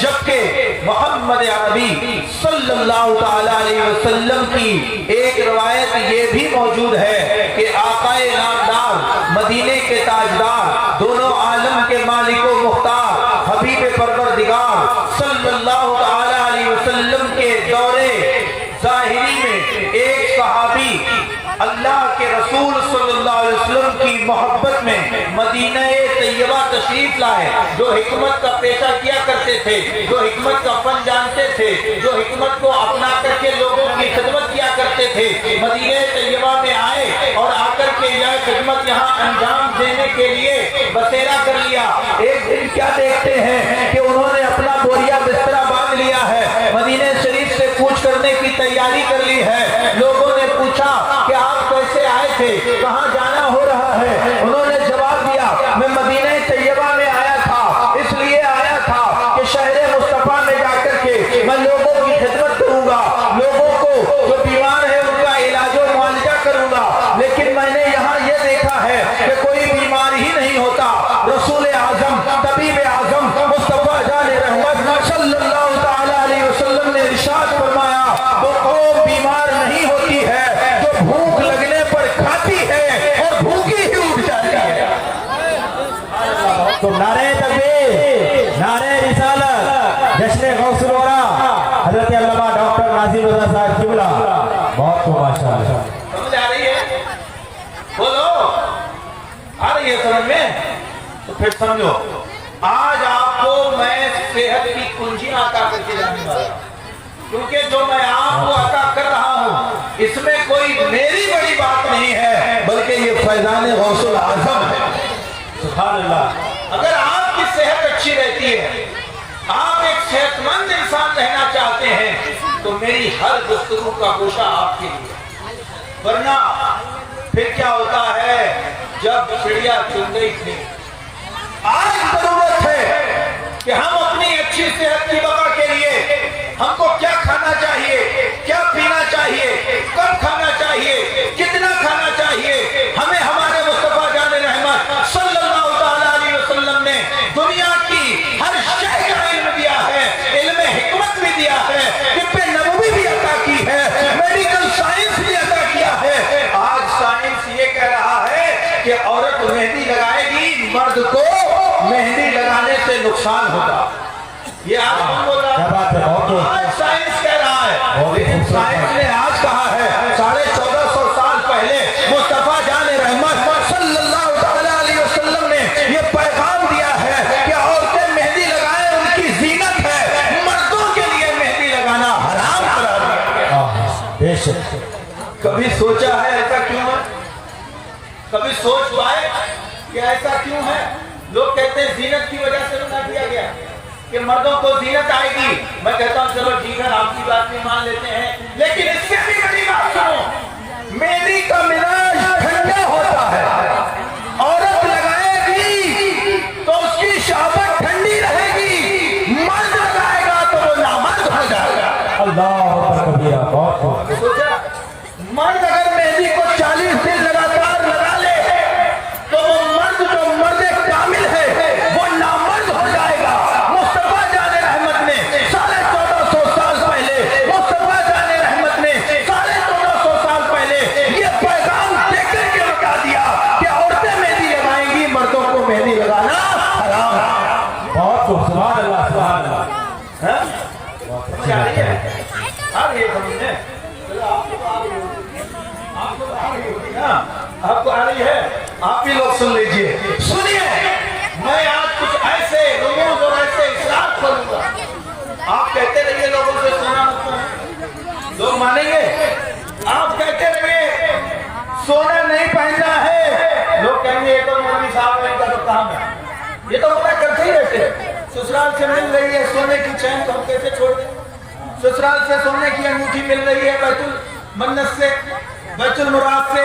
جبکہ محمد عربی صلی اللہ تعالی علیہ وسلم کی ایک روایت یہ بھی موجود ہے کہ آقا نامدار، مدینے کے تاجدار، دونوں عالم کے مالک و مختار، حبیب پروردگار صلی اللہ تعالی علیہ وسلم کے دورے ظاہری میں ایک صحابی اللہ کے رسول صلی اللہ علیہ وسلم کی محبت میں مدینہ طیبہ تشریف لائے، جو حکمت کا پیشہ کیا کرتے تھے، جو حکمت کا فن جانتے تھے، جو حکمت کو اپنا کر کے لوگوں کی خدمت کیا کرتے تھے، مدینہ طیبہ میں آئے اور آ کر کے یہ خدمت یہاں انجام دینے کے لیے بسیرا کر لیا۔ ایک دن کیا دیکھتے ہیں کہ انہوں نے اپنا بوریا بسترا باندھ لیا ہے، مدینہ شریف سے کوچ کرنے کی تیاری کر لی ہے۔ لوگوں نے پوچھا کہ آپ کیسے آئے تھے، کہاں جانا ہو رہا ہے؟ انہوں نے جواب دیا، میں مدینہ طیبہ میں آیا تھا، اس لیے آیا تھا کہ شہر مصطفیٰ میں جا کر کے میں لوگوں کی خدمت کروں گا، لوگوں کو جو بیمار ہے ان کا علاج و معالجہ کروں گا، لیکن میں نے یہاں یہ دیکھا ہے کہ کوئی بیمار ہی نہیں ہوتا۔ رسول اعظم، طبیب اعظم مصطفیٰ جان رحمت صلی اللہ تعالی علیہ وسلم نے ارشاد فرمایا، وہ قوم بیمار نہیں ہوتی ہے جو بھوک لگنے پر کھاتی ہے اور بھوکی ہی اٹھ جاتی ہے۔ تو نعرہ تکبیر، نعرہ رسالت، جشن غوث الورا حضرت علامہ ڈاکٹر ناظر رضا صاحب قبلہ، بہت کو ماشاءاللہ۔ سمجھ آ رہی ہے؟ بولو، آ رہی ہے سمجھ میں؟ تو پھر سمجھو، آج آپ کو میں صحت کی کنجی عطا کر کے جانے والا ہوں، کیونکہ جو میں آپ کو عطا کر رہا ہوں اس میں کوئی میری بڑی بات نہیں ہے، بلکہ یہ فیضان غوث العظم ہے۔ سبحان اللہ۔ اگر آپ کی صحت اچھی رہتی ہے، آپ ایک صحت مند انسان رہنا چاہتے ہیں، تو میری ہر گفتگو کا گوشہ آپ کے لیے، ورنہ پھر کیا ہوتا ہے جب چڑیا چن گئی تھی۔ آج ضرورت ہے کہ ہم اپنی اچھی صحت کی بقا کے لیے ہم کو کیا کھانا چاہیے، کیا پینا چاہیے، کب کھانا چاہیے، کتنا کھانا چاہیے، ہمیں ہمارے مصطفیٰ جان رحمت صلی اللہ تعالی علیہ وسلم نے دنیا کی ہر شے کا علم دیا ہے، علم حکمت بھی دیا ہے، طب نبوی بھی عطا کی ہے، میڈیکل سائنس بھی عطا کیا ہے۔ آج سائنس یہ کہہ رہا ہے کہ عورت مہندی لگائے گی، مرد کو مہندی لگانے سے نقصان ہوگا۔ یہ آج کون بول رہا ہے؟ آج سائنس کہہ رہا ہے، لیکن سائنس نے آج کہا ہے 1450 سال پہلے مصطفیٰ جان رحمت صلی اللہ تعالی علیہ وسلم نے یہ پیغام دیا ہے کہ عورتیں مہندی لگائیں، ان کی زینت ہے، مردوں کے لیے مہندی لگانا حرام قرار دیا گیا۔ کبھی سوچا ہے ایسا کیوں ہے؟ کبھی سوچ پائے کہ ایسا کیوں ہے؟ لوگ کہتے ہیں زینت کی وجہ سے منع کیا گیا کہ مردوں کو زینت آئے گی۔ میں کہتا ہوں چلو ٹھیک ہے، آپ کی بات بھی مان لیتے ہیں، لیکن اس سے بھی بڑی بات سنو، مہندی کا مزاج ٹھنڈا ہوتا ہے، عورت لگائے گی تو اس کی شہوت ٹھنڈی رہے گی، مرد لگائے گا تو وہ نامرد ہو جائے گا۔ اللہ کبیرہ، بہت سوچا، مرد اگر مہندی کو 40 دن لگاتار لگا لے تو وہ مرد جو مرد کامل ہے وہ نامرد ہو جائے گا۔ مصطفیٰ جان رحمت نے 1450 سال پہلے، مصطفیٰ جان رحمت نے 1450 سال پہلے یہ پیغام دے کر کے بتا دیا کہ عورتیں مہندی لگائیں گی، مردوں کو مہندی لگانا حرام ہے۔ بہت خوب، سبحان اللہ، سبحان اللہ۔ سمجھ آ رہی ہے؟ آ رہی ہے سمجھ میں؟ آپ کو آ رہی ہے؟ آپ بھی لوگ سن لیجئے، سنیے، میں آج کچھ ایسے رموز اور ایسے اسرار کھولوں گا، آپ کہتے رہیے لوگوں سے سونا مت ہے، لوگ مانیں گے؟ آپ کہتے رہیے سونا نہیں پہننا ہے، لوگ کہیں گے یہ تو مولوی صاحب ان کا تو کام ہے، یہ تو اپنا کرتے ہی رہتے ہیں۔ سسرال سے مل رہی ہے سونے کی چین تو ہم کیسے چھوڑ دیں؟ سسرال سے سونے کی انگوٹھی مل رہی ہے بیت المنت سے، بیت المراد سے،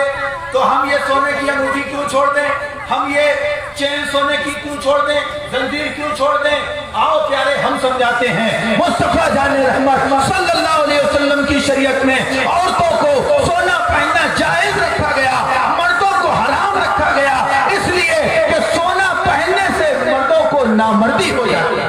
تو ہم یہ سونے کی انگوٹھی کیوں چھوڑ دیں؟ ہم یہ چین سونے کی کیوں چھوڑ دیں؟ زنجیر کیوں چھوڑ دیں؟ آؤ پیارے ہم سمجھاتے ہیں، مصطفیٰ جان رحمت صلی اللہ علیہ وسلم کی شریعت میں عورتوں کو سونا پہننا جائز رکھا گیا، مردوں کو حرام رکھا گیا، اس لیے کہ سونا پہننے سے مردوں کو نامردی ہو جاتی ہے۔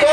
2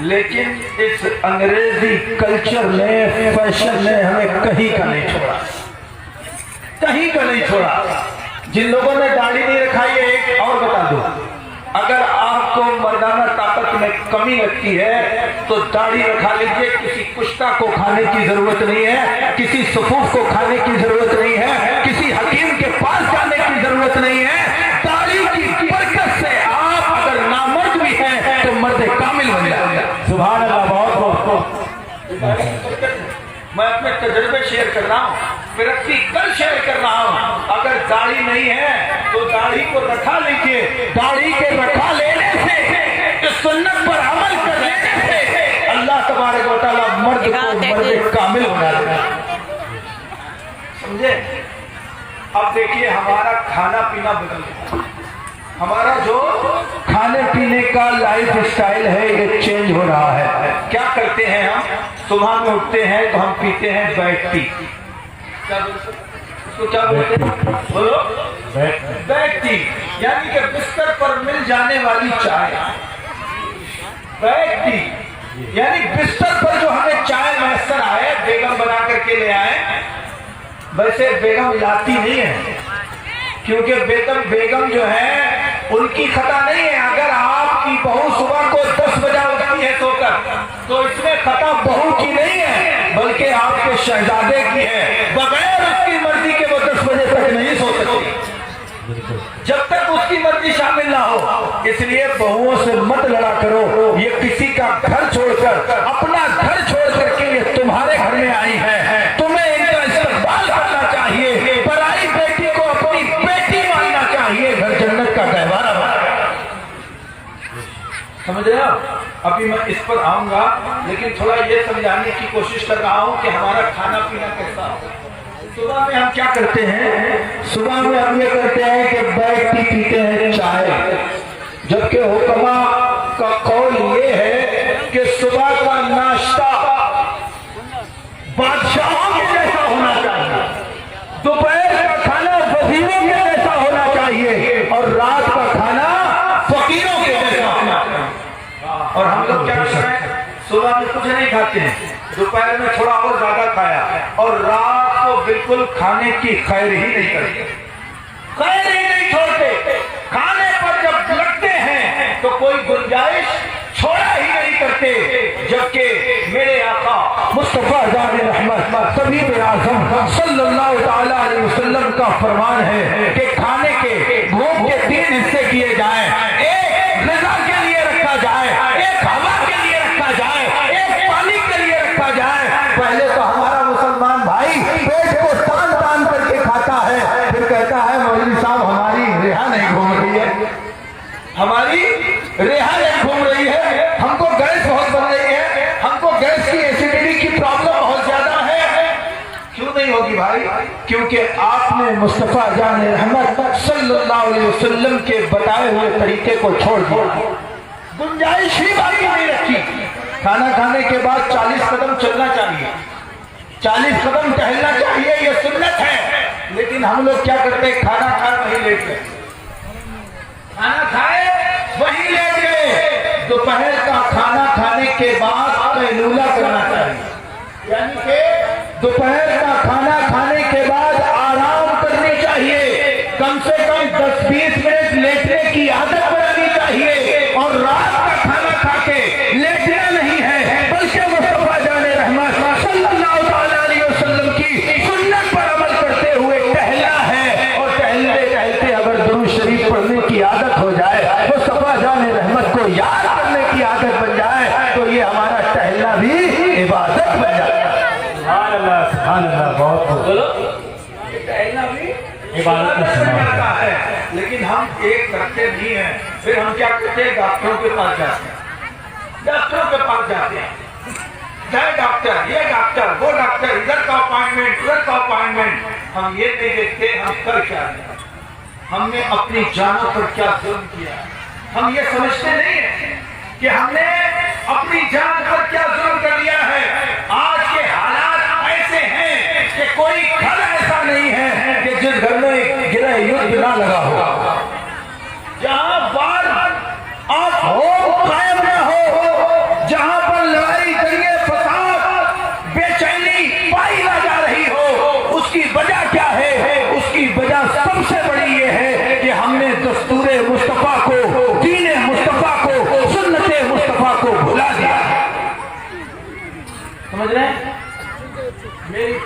لیکن اس انگریزی کلچر نے، فیشن نے ہمیں کہیں کا نہیں چھوڑا، کہیں کا نہیں چھوڑا۔ جن لوگوں نے داڑھی نہیں رکھائی ہے، ایک اور بتا دو، اگر آپ کو مردانہ طاقت میں کمی لگتی ہے تو داڑھی رکھا لیجیے، کسی کشتہ کو کھانے کی ضرورت نہیں ہے، کسی صفوف کو کھانے کی ضرورت نہیں ہے، کسی حکیم کے پاس جانے کی ضرورت نہیں ہے۔ داڑھی کی برکت سے آپ اگر نامرد بھی ہیں تو مرد کامل بن جائیں گے۔ سبحان اللہ، بہت بہت میں اپنے تجربے شیئر کر رہا ہوں، پریکٹیکل شیئر کر رہا ہوں۔ اگر داڑھی نہیں ہے تو داڑھی کو رکھا لیجیے، داڑھی کے رکھا لینے سے، اس سنت پر عمل کر لینے سے اللہ تبارک و تعالیٰ مرد کو مرد کامل بنا دیتا ہے۔ سمجھے؟ اب دیکھیے ہمارا کھانا پینا بدل گیا، ہمارا جو کھانے پینے کا لائف اسٹائل ہے یہ چینج ہو رہا ہے۔ کیا کرتے ہیں ہم؟ صبح میں اٹھتے ہیں تو ہم پیتے ہیں بیڈ ٹی۔ اس کو کیا بولتے ہیں؟ بولو، بیڈ ٹی، یعنی کہ بستر پر مل جانے والی چائے۔ بیڈ ٹی یعنی بستر پر جو ہمیں چائے میسر آئے، بیگم بنا کر کے لے آئے۔ ویسے بیگم لاتی نہیں ہے، کیونکہ بیگم جو ہے ان کی خطا نہیں ہے۔ اگر آپ کی بہو صبح کو 10 بجے اٹھتی ہے سو کر، تو اس میں خطا بہو کی نہیں ہے بلکہ آپ کے شہزادے کی ہے۔ بغیر اس کی مرضی کے وہ 10 بجے تک نہیں سو سکتی، جب تک اس کی مرضی شامل نہ ہو۔ اس لیے بہوؤں سے مت لڑا کرو، یہ کسی کا گھر چھوڑ کر، اپنا گھر چھوڑ کر کے یہ تمہارے گھر میں آئی ہے، تمہیں ان کا استقبال کرنا چاہیے، پرائی بیٹی کو اپنی بیٹی ماننا چاہیے۔ گھر جنت کا گہوارہ بنا، سمجھ رہے ہو؟ ابھی میں اس پر آؤں گا، لیکن تھوڑا یہ سمجھانے کی کوشش کر رہا ہوں کہ ہمارا کھانا پینا کیسا ہو۔ صبح میں ہم کیا کرتے ہیں؟ صبح میں ہم یہ کرتے ہیں کہ بیٹھ کے پیتے ہیں چائے، جبکہ حکما کا قول یہ ہے کہ صبح کا ناشتہ بادشاہوں کے جیسا ہونا چاہیے، دوپہر کا کھانا وزیروں کے جیسا ہونا چاہیے، اور رات کا کھانا فقیروں کے جیسا ہونا چاہیے۔ اور ہم لوگ کیا کرتے ہیں؟ صبح میں کچھ نہیں کھاتے ہیں، دوپہر میں تھوڑا اور زیادہ کھایا، اور رات کو بالکل کھانے کی خیر ہی نہیں کرتے، خیر ہی نہیں چھوڑتے۔ کھانے پر جب لگتے ہیں تو کوئی گنجائش چھوڑا ہی نہیں کرتے، جبکہ میرے آقا مصطفیٰ جان رحمت طبیب اعظم صلی اللہ تعالی علیہ وسلم کا فرمان ہے کہ کھانے کے بھوک کے 3 حصے کیے جائیں، ایک غذا کے لیے رکھا جائے، ایک ہوا کے لیے رکھا جائے، ایک پانی کے لیے رکھا جائے۔ پہلے تو ہمارا مسلمان بھائی پیٹ کو تان تان کر کے کھاتا ہے، پھر کہتا ہے مولوی صاحب ہماری ریحا نہیں گھوم رہی ہے، ہماری ریحا نہیں گھوم رہی ہے، ہم کو گیس بہت بن رہی ہے، ہم کو گیس کی ایسیڈیٹی کی پرابلم بہت زیادہ ہے۔ کیوں نہیں ہوگی بھائی؟ کیونکہ آپ نے مصطفیٰ جان رحمت صلی اللہ علیہ وسلم کے بتائے ہوئے طریقے کو چھوڑ دیا، گنجائش ہی باقی نہیں رکھی۔ کھانا کھانے کے بعد 40 قدم چلنا چاہیے، 40 قدم ٹہلنا چاہیے، یہ سنت ہے۔ لیکن ہم لوگ کیا کرتے ہیں؟ کھانا کھائے وہیں لیٹ گئے، کھانا کھائے وہیں لیٹ گئے۔ دوپہر کا کھانا کھانے کے بعد قیلولہ کرنا چاہیے، یعنی کہ دوپہر کا کھانا کھانے کے بعد آرام کرنی چاہیے، کم سے کم 10-20 منٹ لیٹنے کی عادت بنانی چاہیے، اور رات کا کھانا کھا کے لیٹنا نہیں ہے، بلکہ مصطفیٰ جان رحمت صلی اللہ تعالی علیہ وسلم کی سنت پر عمل کرتے ہوئے ٹہلنا ہے۔ اور ٹہلتے ٹہلتے اگر درود شریف پڑھنے کی عادت ہو جائے، مصطفیٰ جان رحمت کو یاد کرنے کی عادت بن جائے، تو یہ ہمارا ٹہلنا بھی عبادت بن جائے۔ سبحان اللہ، سبحان اللہ، بہت بہت ٹہلنا بھی عبادت بن جاتا ہے۔ لیکن ہم ایک کرتے نہیں ہیں، پھر ہم کیا کرتے ہیں؟ ڈاکٹروں کے پاس جاتے ہیں، ڈاکٹروں کے پاس جاتے ہیں، جائے ڈاکٹر، یہ ڈاکٹر، وہ ڈاکٹر، ادھر کا اپائنٹمنٹ، ادھر کا اپائنٹمنٹ۔ ہم یہ نہیں دیکھتے ہم کر کیا رہے ہیں، ہم نے اپنی جانوں پر کیا ظلم کیا۔ ہم یہ سمجھتے نہیں ہیں کہ ہم نے اپنی جان پر کیا ظلم کر لیا ہے۔ آج کے حالات ایسے ہیں کہ کوئی گھر ایسا نہیں ہے کہ جس گھر میں گرہ یدھ نہ لگا ہو، جہاں وار آف ہوم قائم نہ ہو، جہاں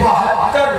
72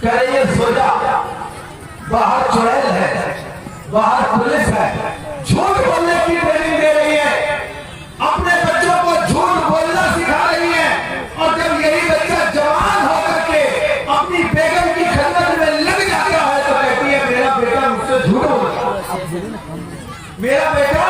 کہہ رہی ہے سو جا، باہر چڑیل ہے، باہر پولیس ہے، جھوٹ بولنے کی ٹریننگ دے رہی ہے، اپنے بچوں کو جھوٹ بولنا سکھا رہی ہے، اور جب یہی بچہ جوان ہو کر کے اپنی بیگم کی خدمت میں لگ جاتا ہے تو کہتی ہے میرا بیٹا مجھ سے جھوٹ بولتا ہے، میرا بیٹا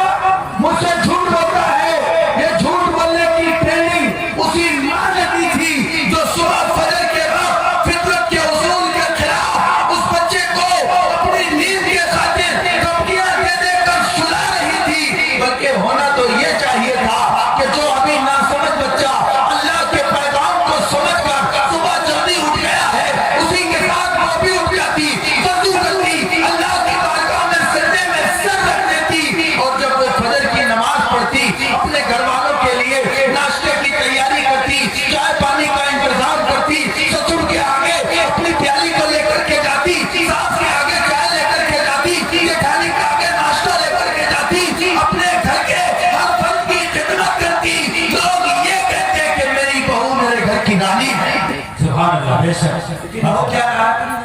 مجھ سے جھوٹ بولتا ہے۔ یہ جھوٹ بولنے کی ٹریننگ اسی ماں نے دی تھی جو صبح فجر کے وقت فطرت کے اصول کے خلاف اس بچے کو اپنی نیند کے خاطر دھمکیاں دے دے کر سلا رہی تھی۔ بلکہ ہونا تو یہ چاہیے تھا کہ جو ابھی ناسمجھ بچہ اللہ کے پیغام کو سمجھ کر صبح جلدی اٹھ گیا ہے، اسی کے ساتھ وہ بھی اٹھ جاتی، وضو کرتی، اللہ کی بارگاہ میں سجدے میں سر رکھ دیتی، اور جب وہ فجر کی نماز پڑھتی اپنے گھر والوں کے لیے ناشتے کی تیاری کرتی، چائے پانی کا انتظام کرتی، سسر کے آگے اپنی پیالی کو لے کر کے جاتی، ساس کے آگے چائے لے کر کے جاتی، جیٹھانی کے آگے ناشتہ لے کر کے جاتی، اپنے گھر کے ہر فرد کی خدمت کرتی، لوگ یہ کہتے کہ میری بہو میرے گھر کی رانی ہے۔ سبحان اللہ، بے شک۔ لیکن وہ کیا رہا؟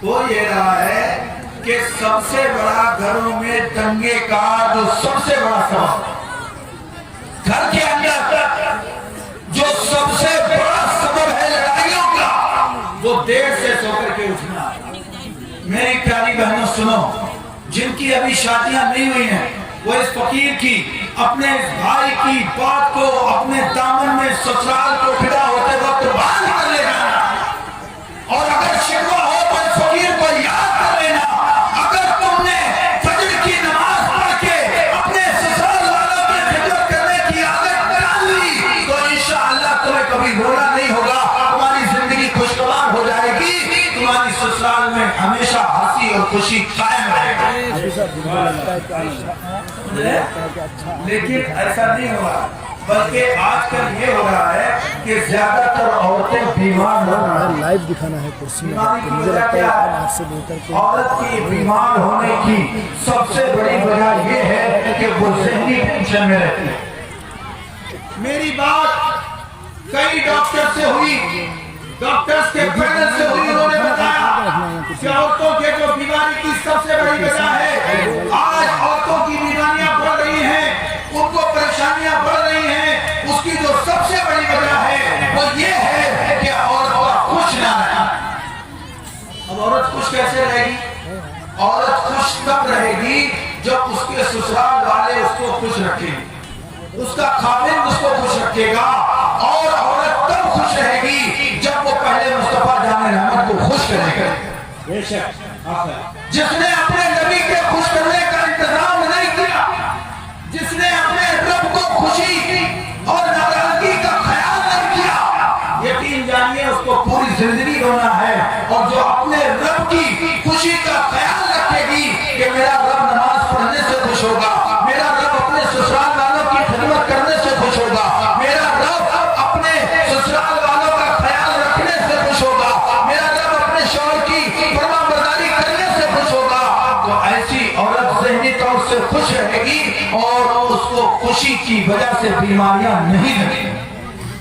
وہ یہ رہا ہے کہ سب سے بڑا گھروں میں دنگے کا جو سب سے بڑا سبب گھر کے اندر جو سب سے بڑا سبب ہے لڑائیوں کا، وہ دیر سے سو کر کے اٹھنا۔ میری پیاری بہنوں سنو، جن کی ابھی شادیاں نہیں ہوئی ہیں وہ اس فقیر کی، اپنے اس بھائی کی بات کو اپنے دامن میں سسرال کو فدا ہوتے وقت باندھ کر لے جانا، اور اگر شکوہ ہو تو اس فقیر کو یاد کر لینا۔ اگر تم نے فجر کی نماز پڑھ کے اپنے سسرال والوں کی خدمت کرنے کی عادت ڈال لی تو انشاءاللہ تمہیں کبھی رونا نہیں ہوگا، تمہاری زندگی خوشگوار ہو جائے گی، تمہاری سسرال میں ہمیشہ ہنسی اور خوشی قائم رہے گی۔ لیکن ایسا نہیں ہوا، بلکہ آج کل یہ ہو رہا ہے کہ زیادہ تر عورتیں بیمار ہو رہی ہیں۔ لائیو دکھانا ہے کرسی میں، بیماری کی مجھے وجہ لگتا ہے کیا آپ سے بہتر کہ عورت کی بیمار ہونے کی سب سے بڑی وجہ یہ ہے کہ وہ ذہنی ٹینشن میں رہتی ہے۔ میری بات کئی ڈاکٹر سے ہوئی، ڈاکٹرز کے پینل سے ہوئی، انہوں نے بتایا کہ عورتوں کے جو بیماری کی سب سے بڑی وجہ ہے، آج عورتوں کی بیماریاں بڑھ رہی ہیں، ان کو پریشانیاں بڑھ رہی ہیں، اس کی جو سب سے بڑی وجہ ہے وہ یہ ہے کہ عورت خوش نہ رہے۔ اب عورت خوش کیسے رہے گی؟ عورت خوش تب رہے گی جب اس کے سسرال والے اس کو خوش رکھیں گے، اس کا خاوند اس کو خوش رکھے گا، اور عورت تب خوش رہے گی جب وہ پہلے مصطفیٰ جان رحمت کو خوش کرے گا۔ بے شک۔ جس نے اپنے نبی کے خوش کرنے کا انتظام نہیں کیا، جس نے اپنے رب کو خوشی اور ناراضگی کا خیال نہیں کیا، یقین جانیے اس کو پوری زندگی رونا ہے۔ اور جو اپنے رب کی خوشی کا خیال رکھے گی کہ میرا رب نماز پڑھنے سے خوش ہوگا، میرا رب اپنے سسرال والوں کی خدمت کرنے سے خوش ہوگا، میرا رب اپنے سسرال والوں کا خیال رکھنے سے خوش ہوگا، میرا رب اپنے شوہر کی فرما برداری کرنے سے خوش ہوگا، تو ایسی عورت ذہنی طور سے خوش رہے گی اور اس کو خوشی کی وجہ سے بیماریاں نہیں لگیں گی۔